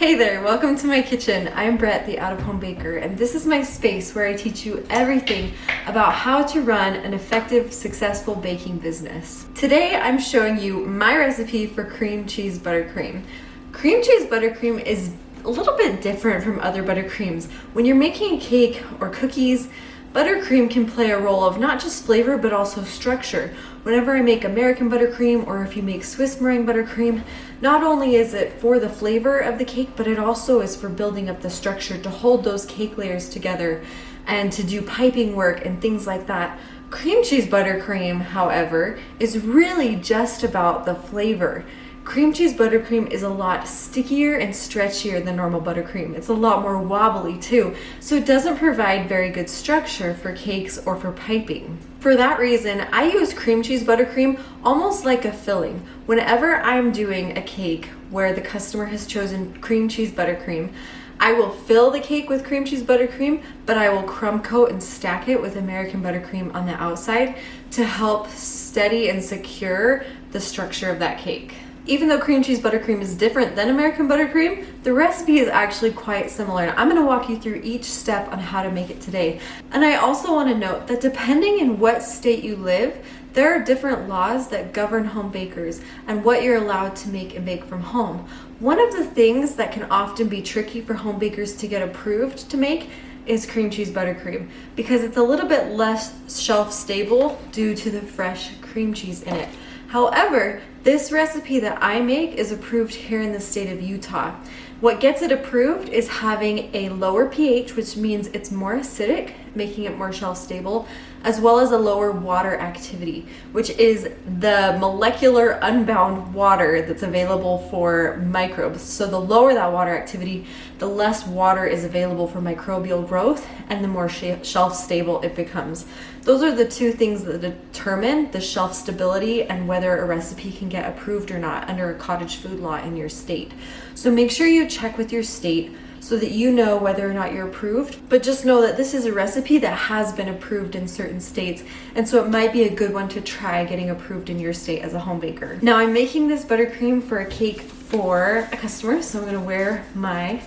Hey there, welcome to my kitchen. I'm Brett, the out-of-home baker, and this is my space where I teach you everything about how to run an effective, successful baking business. Today, I'm showing you my recipe for cream cheese buttercream. Cream cheese buttercream is a little bit different from other buttercreams. When you're making a cake or cookies, buttercream can play a role of not just flavor, but also structure. Whenever I make American buttercream, or if you make Swiss meringue buttercream, not only is it for the flavor of the cake, but it also is for building up the structure to hold those cake layers together and to do piping work and things like that. Cream cheese buttercream, however, is really just about the flavor. Cream cheese buttercream is a lot stickier and stretchier than normal buttercream. It's a lot more wobbly too, so it doesn't provide very good structure for cakes or for piping. For that reason, I use cream cheese buttercream almost like a filling. Whenever I'm doing a cake where the customer has chosen cream cheese buttercream, I will fill the cake with cream cheese buttercream, but I will crumb coat and stack it with American buttercream on the outside to help steady and secure the structure of that cake. Even though cream cheese buttercream is different than American buttercream, the recipe is actually quite similar. And I'm gonna walk you through each step on how to make it today. And I also wanna note that depending in what state you live, there are different laws that govern home bakers and what you're allowed to make and bake from home. One of the things that can often be tricky for home bakers to get approved to make is cream cheese buttercream, because it's a little bit less shelf stable due to the fresh cream cheese in it. However, this recipe that I make is approved here in the state of Utah. What gets it approved is having a lower pH, which means it's more acidic, making it more shelf stable, as well as a lower water activity, which is the molecular unbound water that's available for microbes. So the lower that water activity, the less water is available for microbial growth and the more shelf stable it becomes. Those are the two things that determine the shelf stability and whether a recipe can get approved or not under a cottage food law in your state. So make sure you check with your state so that you know whether or not you're approved. But just know that this is a recipe that has been approved in certain states, and so it might be a good one to try getting approved in your state as a home baker. Now I'm making this buttercream for a cake for a customer, so I'm gonna wear my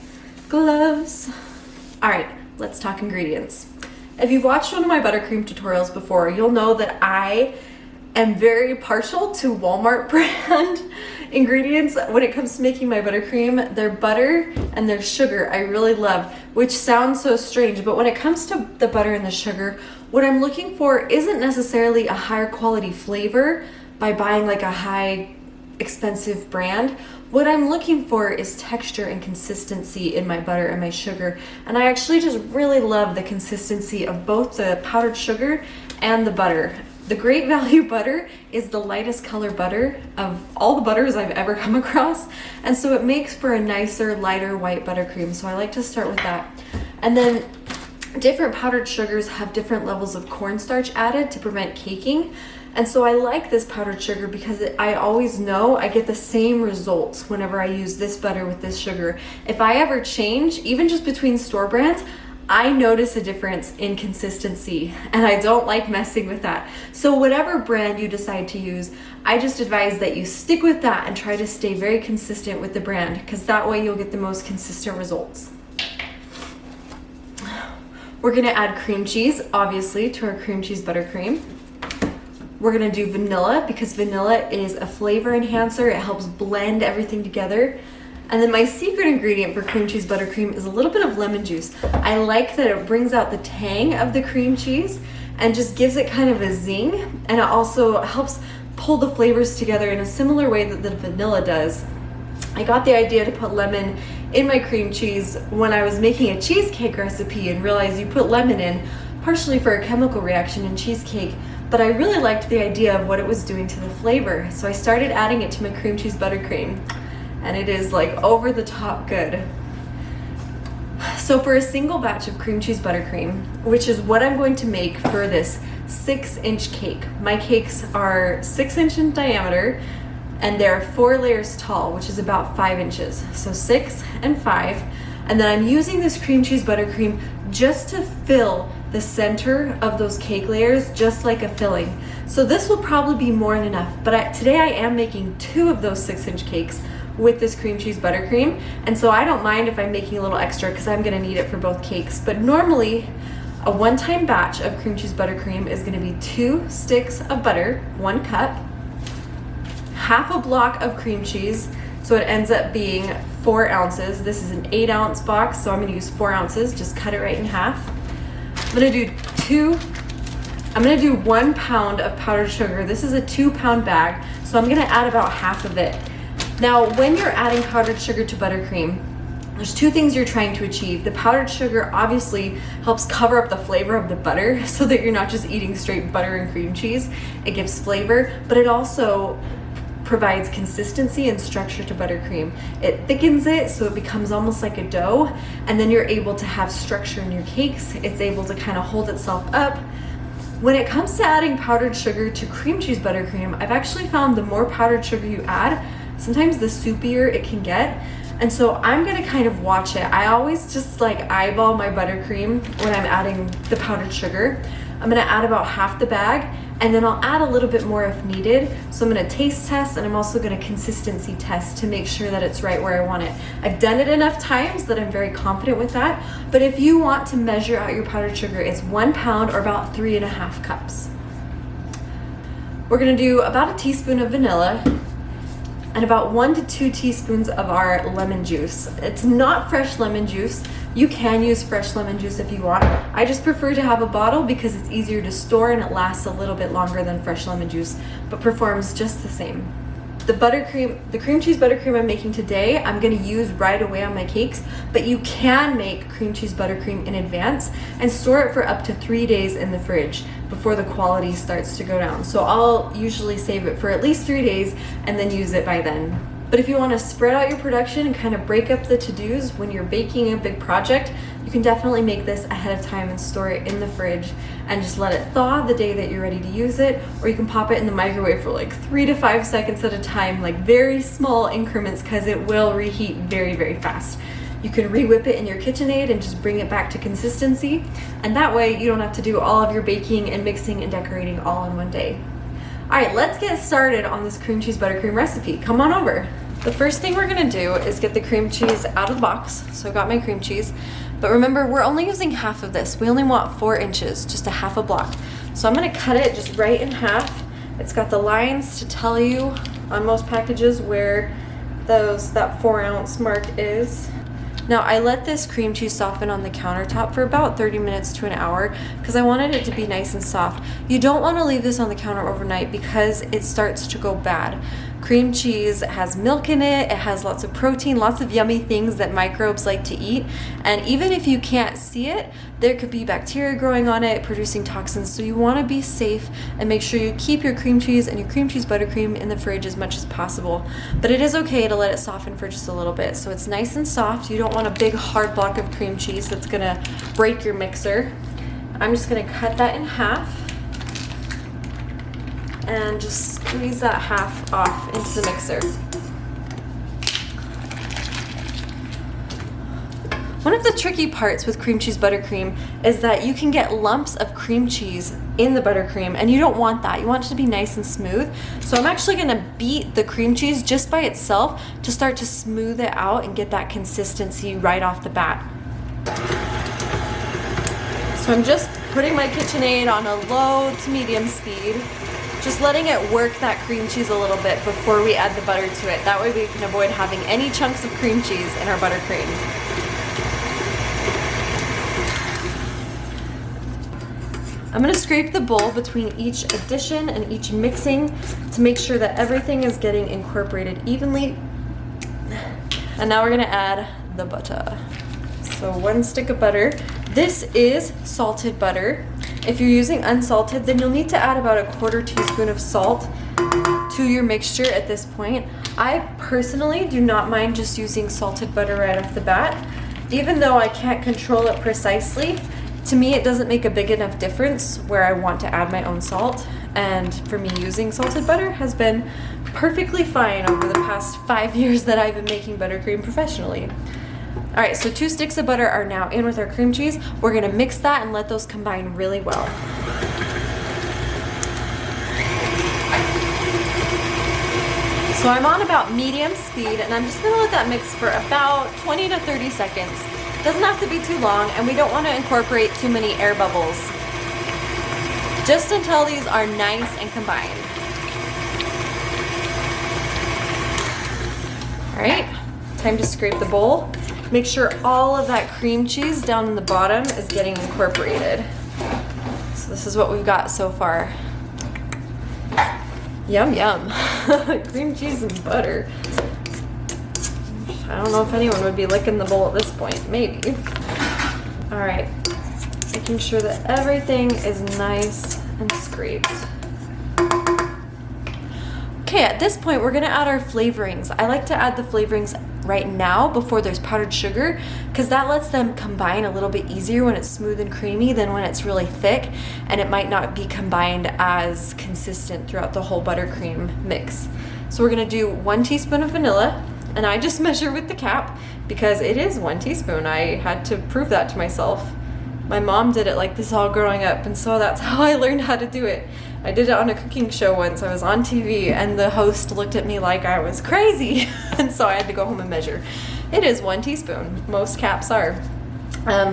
gloves. All right, let's talk ingredients. If you've watched one of my buttercream tutorials before, you'll know that I am very partial to Walmart brand ingredients when it comes to making my buttercream. Their butter and their sugar I really love, which sounds so strange, but when it comes to the butter and the sugar, what I'm looking for isn't necessarily a higher quality flavor by buying like a high expensive brand. What I'm looking for is texture and consistency in my butter and my sugar, and I actually just really love the consistency of both the powdered sugar and the butter. The Great Value butter is the lightest color butter of all the butters I've ever come across, and so it makes for a nicer, lighter white buttercream, so I like to start with that. And then different powdered sugars have different levels of cornstarch added to prevent caking, and so I like this powdered sugar because I always know I get the same results whenever I use this butter with this sugar. If I ever change, even just between store brands, I notice a difference in consistency, and I don't like messing with that. So whatever brand you decide to use, I just advise that you stick with that and try to stay very consistent with the brand, because that way you'll get the most consistent results. We're gonna add cream cheese, obviously, to our cream cheese buttercream. We're gonna do vanilla, because vanilla is a flavor enhancer. It helps blend everything together. And then my secret ingredient for cream cheese buttercream is a little bit of lemon juice. I like that it brings out the tang of the cream cheese and just gives it kind of a zing, and it also helps pull the flavors together in a similar way that the vanilla does. I got the idea to put lemon in my cream cheese when I was making a cheesecake recipe and realized you put lemon in partially for a chemical reaction in cheesecake, but I really liked the idea of what it was doing to the flavor. So I started adding it to my cream cheese buttercream, and it is like over the top good. So for a single batch of cream cheese buttercream, which is what I'm going to make for this 6-inch cake. My cakes are 6 inch in diameter, and they're 4 layers tall, which is about 5 inches. So 6 and 5. And then I'm using this cream cheese buttercream just to fill the center of those cake layers, just like a filling. So this will probably be more than enough, but today I am making 2 of those 6-inch cakes, with this cream cheese buttercream. And so I don't mind if I'm making a little extra because I'm gonna need it for both cakes. But normally, a one-time batch of cream cheese buttercream is gonna be 2 sticks of butter, 1 cup, half a block of cream cheese, so it ends up being 4 ounces. This is an 8-ounce box, so I'm gonna use 4 ounces, just cut it right in half. I'm gonna do 1 pound of powdered sugar. This is a 2-pound bag, so I'm gonna add about half of it. Now, when you're adding powdered sugar to buttercream, there's 2 things you're trying to achieve. The powdered sugar obviously helps cover up the flavor of the butter so that you're not just eating straight butter and cream cheese. It gives flavor, but it also provides consistency and structure to buttercream. It thickens it so it becomes almost like a dough, and then you're able to have structure in your cakes. It's able to kind of hold itself up. When it comes to adding powdered sugar to cream cheese buttercream, I've actually found the more powdered sugar you add, sometimes the soupier it can get. And so I'm gonna kind of watch it. I always just like eyeball my buttercream when I'm adding the powdered sugar. I'm gonna add about half the bag, and then I'll add a little bit more if needed. So I'm gonna taste test, and I'm also gonna consistency test to make sure that it's right where I want it. I've done it enough times that I'm very confident with that. But if you want to measure out your powdered sugar, it's 1 pound or about 3.5 cups. We're gonna do about a teaspoon of vanilla, and about 1 to 2 teaspoons of our lemon juice. It's not fresh lemon juice. You can use fresh lemon juice if you want. I just prefer to have a bottle because it's easier to store and it lasts a little bit longer than fresh lemon juice, but performs just the same. The cream cheese buttercream I'm making today, I'm gonna use right away on my cakes, but you can make cream cheese buttercream in advance and store it for up to 3 days in the fridge before the quality starts to go down. So I'll usually save it for at least 3 days and then use it by then. But if you want to spread out your production and kind of break up the to-dos when you're baking a big project, you can definitely make this ahead of time and store it in the fridge and just let it thaw the day that you're ready to use it. Or you can pop it in the microwave for like 3 to 5 seconds at a time, like very small increments, because it will reheat very, very fast. You can re-whip it in your KitchenAid and just bring it back to consistency. And that way you don't have to do all of your baking and mixing and decorating all in one day. All right, let's get started on this cream cheese buttercream recipe. Come on over. The first thing we're gonna do is get the cream cheese out of the box. So I've got my cream cheese, but remember, we're only using half of this. We only want 4 inches, just a half a block. So I'm gonna cut it just right in half. It's got the lines to tell you on most packages where that 4 ounce mark is. Now I let this cream cheese soften on the countertop for about 30 minutes to an hour because I wanted it to be nice and soft. You don't want to leave this on the counter overnight because it starts to go bad. Cream cheese has milk in it, it has lots of protein, lots of yummy things that microbes like to eat. And even if you can't see it, there could be bacteria growing on it, producing toxins. So you want to be safe and make sure you keep your cream cheese and your cream cheese buttercream in the fridge as much as possible. But it is okay to let it soften for just a little bit. So it's nice and soft. You don't want a big hard block of cream cheese that's gonna break your mixer. I'm just gonna cut that in half and just squeeze that half off into the mixer. One of the tricky parts with cream cheese buttercream is that you can get lumps of cream cheese in the buttercream, and you don't want that. You want it to be nice and smooth. So I'm actually gonna beat the cream cheese just by itself to start to smooth it out and get that consistency right off the bat. So I'm just putting my KitchenAid on a low to medium speed, just letting it work that cream cheese a little bit before we add the butter to it. That way we can avoid having any chunks of cream cheese in our buttercream. I'm gonna scrape the bowl between each addition and each mixing to make sure that everything is getting incorporated evenly. And now we're gonna add the butter. So 1 stick of butter. This is salted butter. If you're using unsalted, then you'll need to add about a 1/4 teaspoon of salt to your mixture at this point. I personally do not mind just using salted butter right off the bat. Even though I can't control it precisely, to me it doesn't make a big enough difference where I want to add my own salt. And for me, using salted butter has been perfectly fine over the past 5 years that I've been making buttercream professionally. All right, so 2 sticks of butter are now in with our cream cheese. We're gonna mix that and let those combine really well. So I'm on about medium speed, and I'm just gonna let that mix for about 20 to 30 seconds. Doesn't have to be too long, and we don't want to incorporate too many air bubbles. Just until these are nice and combined. All right, time to scrape the bowl. Make sure all of that cream cheese down in the bottom is getting incorporated. So this is what we've got so far. Yum, yum. Cream cheese and butter. I don't know if anyone would be licking the bowl at this point. Maybe. All right. Making sure that everything is nice and scraped. Okay, at this point, we're gonna add our flavorings. I like to add the flavorings right now before there's powdered sugar, because that lets them combine a little bit easier when it's smooth and creamy than when it's really thick, and it might not be combined as consistent throughout the whole buttercream mix. So we're gonna do 1 teaspoon of vanilla, and I just measure with the cap because it is 1 teaspoon. I had to prove that to myself. My mom did it like this all growing up, and so that's how I learned how to do it. I did it on a cooking show once. I was on TV and the host looked at me like I was crazy. And so I had to go home and measure. It is 1 teaspoon. Most caps are.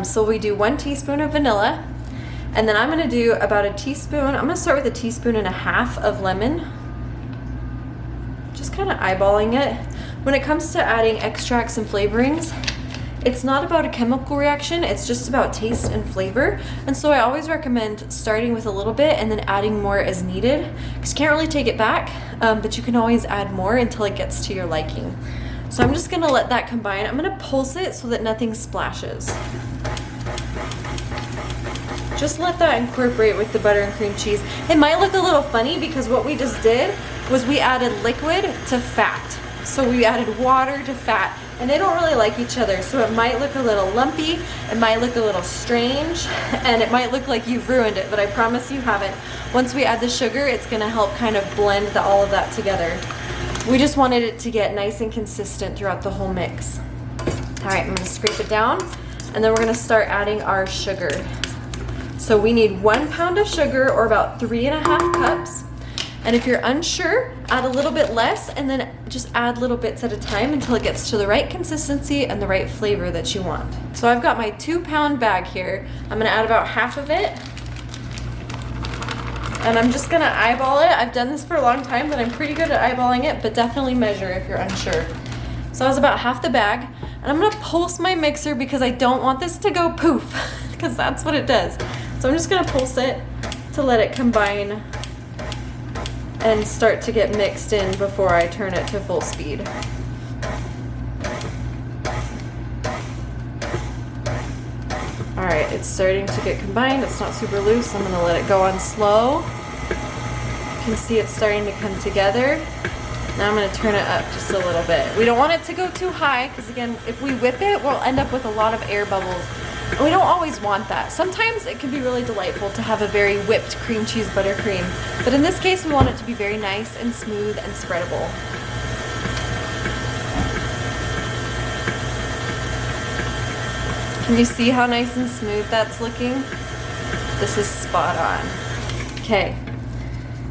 So we do 1 teaspoon of vanilla. And then I'm gonna do about a teaspoon. I'm gonna start with a teaspoon and a half of lemon. Just kind of eyeballing it. When it comes to adding extracts and flavorings, it's not about a chemical reaction, it's just about taste and flavor. And so I always recommend starting with a little bit and then adding more as needed, because you can't really take it back, but you can always add more until it gets to your liking. So I'm just gonna let that combine. I'm gonna pulse it so that nothing splashes. Just let that incorporate with the butter and cream cheese. It might look a little funny because what we just did was we added liquid to fat. So we added water to fat, and they don't really like each other, so it might look a little lumpy, it might look a little strange, and it might look like you've ruined it, but I promise you haven't. Once we add the sugar, it's gonna help kind of blend all of that together. We just wanted it to get nice and consistent throughout the whole mix. All right, I'm gonna scrape it down, and then we're gonna start adding our sugar. So we need 1 pound of sugar, or about 3.5 cups. And if you're unsure, add a little bit less, and then just add little bits at a time until it gets to the right consistency and the right flavor that you want. So I've got my 2-pound bag here. I'm gonna add about half of it. And I'm just gonna eyeball it. I've done this for a long time, but I'm pretty good at eyeballing it, but definitely measure if you're unsure. So that was about half the bag. And I'm gonna pulse my mixer because I don't want this to go poof, because that's what it does. So I'm just gonna pulse it to let it combine and start to get mixed in before I turn it to full speed. All right, it's starting to get combined. It's not super loose. I'm gonna let it go on slow. You can see it's starting to come together. Now I'm gonna turn it up just a little bit. We don't want it to go too high, because again, if we whip it, we'll end up with a lot of air bubbles. And we don't always want that. Sometimes it can be really delightful to have a very whipped cream cheese buttercream, but in this case we want it to be very nice and smooth and spreadable. Can you see how nice and smooth that's looking? This is spot on. Okay,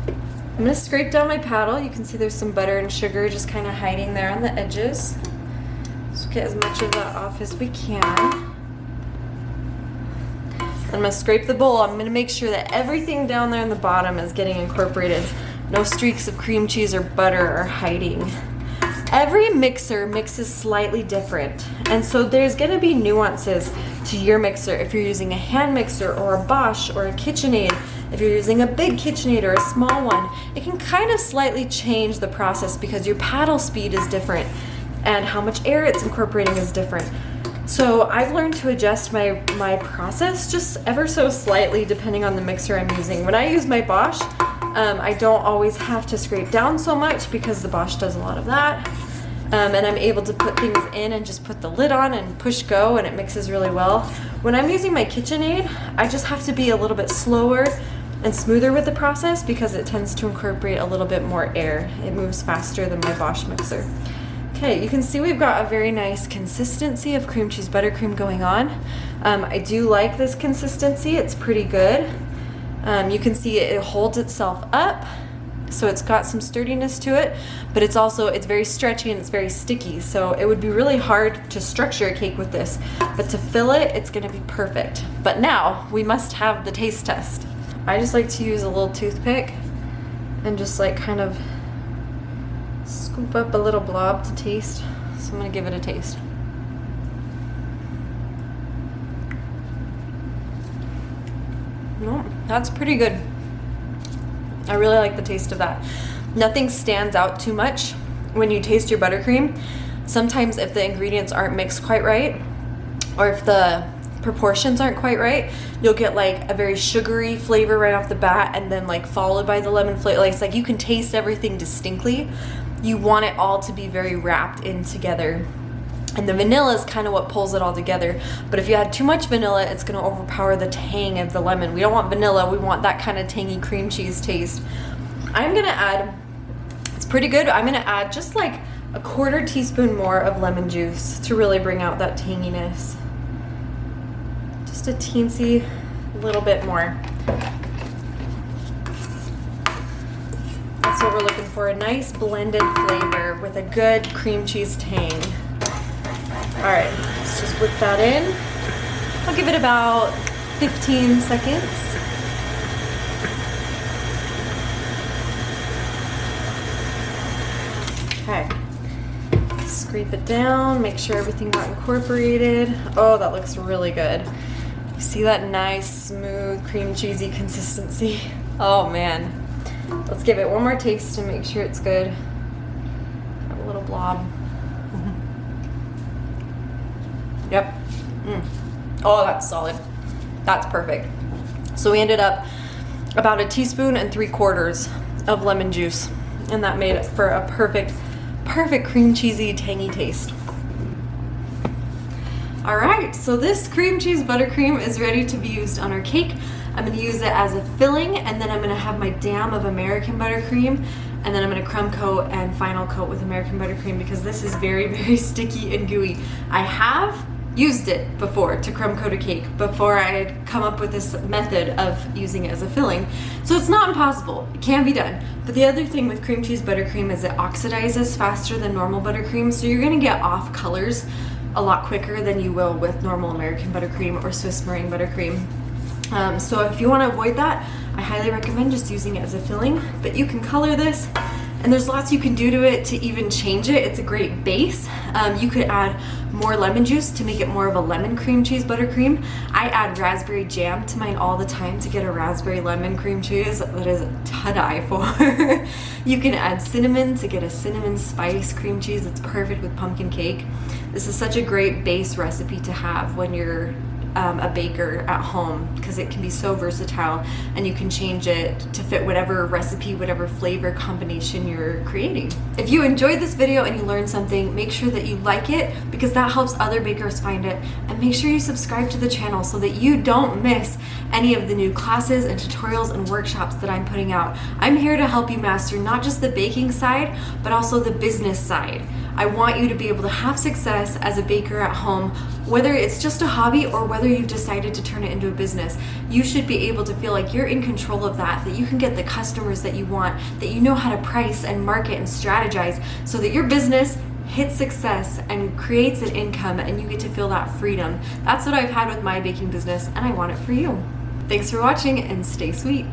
I'm gonna scrape down my paddle. You can see there's some butter and sugar just kind of hiding there on the edges. Let's get as much of that off as we can. I'm gonna scrape the bowl. I'm gonna make sure that everything down there in the bottom is getting incorporated. No streaks of cream cheese or butter are hiding. Every mixer mixes slightly different, and so there's gonna be nuances to your mixer. If you're using a hand mixer or a Bosch or a KitchenAid, if you're using a big KitchenAid or a small one, it can kind of slightly change the process because your paddle speed is different and how much air it's incorporating is different. So I've learned to adjust my process just ever so slightly depending on the mixer I'm using. When I use my Bosch, I don't always have to scrape down so much because the Bosch does a lot of that. And I'm able to put things in and just put the lid on and push go, and it mixes really well. When I'm using my KitchenAid, I just have to be a little bit slower and smoother with the process because it tends to incorporate a little bit more air. It moves faster than my Bosch mixer. Okay, you can see we've got a very nice consistency of cream cheese buttercream going on. I do like this consistency, it's pretty good. You can see it holds itself up So it's got some sturdiness to it, but it's very stretchy and it's very sticky. So it would be really hard to structure a cake with this, but to fill it, it's gonna be perfect. But now we must have the taste test. I just like to use a little toothpick and just like kind of scoop up a little blob to taste. So I'm gonna give it a taste. No, that's pretty good. I really like the taste of that. Nothing stands out too much when you taste your buttercream. Sometimes if the ingredients aren't mixed quite right, or if the proportions aren't quite right, you'll get like a very sugary flavor right off the bat, and then like followed by the lemon flavor. Like, it's like you can taste everything distinctly. You want it all to be very wrapped in together. And the vanilla is kind of what pulls it all together. But if you add too much vanilla, it's going to overpower the tang of the lemon. We don't want vanilla. We want that kind of tangy cream cheese taste. I'm going to add, it's pretty good. I'm going to add just like a 1/4 teaspoon more of lemon juice to really bring out that tanginess. Just a teensy little bit more. That's what we're looking for, a nice blended flavor with a good cream cheese tang. All right, let's just whip that in. I'll give it about 15 seconds. Okay, scrape it down, make sure everything got incorporated. Oh, that looks really good. You see that nice, smooth, cream cheesy consistency? Oh man. Let's give it one more taste to make sure it's good. Got a little blob. Yep. Oh, that's solid. That's perfect. So we ended up about 1.75 teaspoons of lemon juice, and that made it for a perfect cream cheesy, tangy taste. All right, so this cream cheese buttercream is ready to be used on our cake. I'm gonna use it as a filling, and then I'm gonna have my dam of American buttercream, and then I'm gonna crumb coat and final coat with American buttercream because this is very, very sticky and gooey. I have used it before to crumb coat a cake before I had come up with this method of using it as a filling. So it's not impossible, it can be done. But the other thing with cream cheese buttercream is it oxidizes faster than normal buttercream, so you're gonna get off colors a lot quicker than you will with normal American buttercream or Swiss meringue buttercream. So if you want to avoid that, I highly recommend just using it as a filling. But you can color this, and there's lots you can do to it to even change it. It's a great base. You could add more lemon juice to make it more of a lemon cream cheese buttercream. I add raspberry jam to mine all the time to get a raspberry lemon cream cheese that is to die for. You can add cinnamon to get a cinnamon spice cream cheese that's perfect with pumpkin cake. This is such a great base recipe to have when you're a baker at home, because it can be so versatile and you can change it to fit whatever recipe, whatever flavor combination you're creating. If you enjoyed this video and you learned something, make sure that you like it because that helps other bakers find it, and make sure you subscribe to the channel so that you don't miss any of the new classes and tutorials and workshops that I'm putting out. I'm here to help you master not just the baking side, but also the business side. I want you to be able to have success as a baker at home, whether it's just a hobby or whether you've decided to turn it into a business. You should be able to feel like you're in control of that you can get the customers that you want, that you know how to price and market and strategize so that your business hits success and creates an income and you get to feel that freedom. That's what I've had with my baking business, and I want it for you. Thanks for watching, and stay sweet.